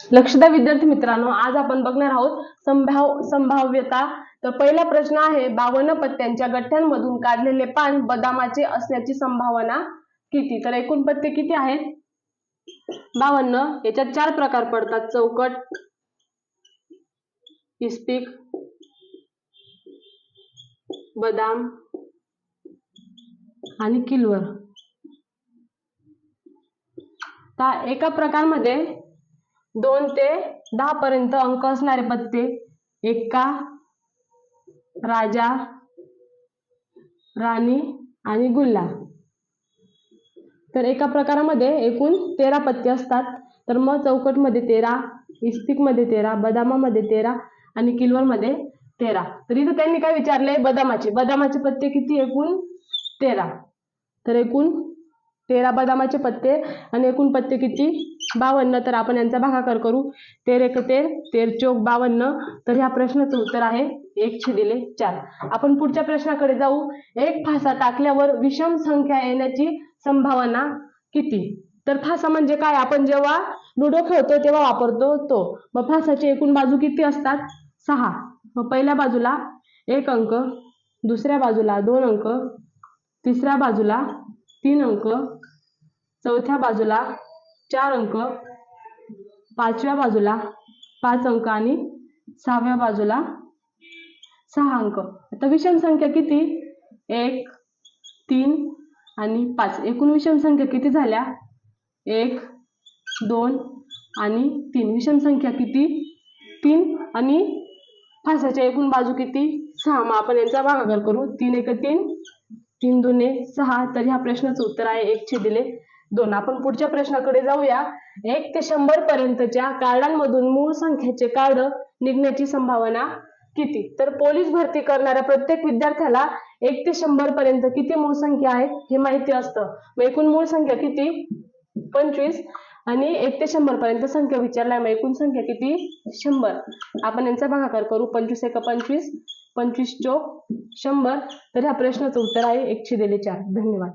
लक्ष द्या विद्यार्थी मित्रांनो, आज आपण बघणार आहोत संभाव्यता। तर पहिला प्रश्न आहे, 52 पत्त्यांच्या गठ्ठ्यांमधून काढलेले पान बदामाचे असण्याची संभावना किती? तर एकूण पत्ते किती आहेत? 52। याच्यात 4 प्रकार पडतात: चौकट, इस्पिक, बदाम आणि किलवर। तर एका प्रकारमध्ये 2 ते 10 पर्यंत अंक असणारे पत्ते: एक्का, राजा, राणी आणि गुल्ला। तर एका प्रकारामध्ये एकूण 13 पत्ते असतात। तर मग चौकटमध्ये 13, इस्पिकमध्ये 13, बदामामध्ये 13 आणि किलवरमध्ये 13। तर इथे त्यांनी काय विचारले? बदामाचे पत्ते किती? एकूण 13। तर एकूण 13 बदामाचे पत्ते आणि एकूण पत्ते किती? 52। तर आपण यांचा भागाकार करू। 13 × 13, 13 × 4 52। तर ह्या प्रश्नाचं उत्तर आहे 1/4। आपण पुढच्या प्रश्नाकडे जाऊ। एक फासा टाकल्यावर विषम संख्या येण्याची संभावना किती? तर फासा म्हणजे काय? आपण जेव्हा लुडो खेळतो तेव्हा वापरतो तो। मग फासाची एकूण बाजू किती असतात? 6। मग पहिल्या बाजूला 1 अंक, दुसऱ्या बाजूला 2 अंक, तिसऱ्या बाजूला 3 अंक, चौथ्या बाजूला 4 अंक, पाचव्या बाजूला 5 अंक आणि 6व्या बाजूला 6 अंक। आता विषम संख्या किती? 1, 3 आणि 5। एकूण विषम संख्या किती झाल्या? 1, 2 आणि 3। विषम संख्या किती? 3 आणि फासाच्या एकूण बाजू किती? 6। मग आपण यांचा भागाकार करू। 3 × 3, 3 × 2 = 6। तर ह्या प्रश्नाचं उत्तर आहे 1/2। आपण पुढच्या प्रश्नाकडे जाऊया। 1 ते 100 पर्यंतच्या कार्डांमधून मूळ संख्येचे कार्ड निघण्याची संभावना किती? तर पोलीस भरती करणाऱ्या प्रत्येक विद्यार्थ्याला 1 ते 100 पर्यंत किती मूळ संख्या आहेत हे माहिती असतं। मग एकूण मूळ संख्या किती? 25 आणि 1 ते 100 पर्यंत संख्या विचारलाय। मग एकूण संख्या किती? 100। आपण यांचा भागाकार करू। 25 × 1 = 25, 25 × 4 = 100। तर ह्या प्रश्नाचं उत्तर आहे 1/4। धन्यवाद।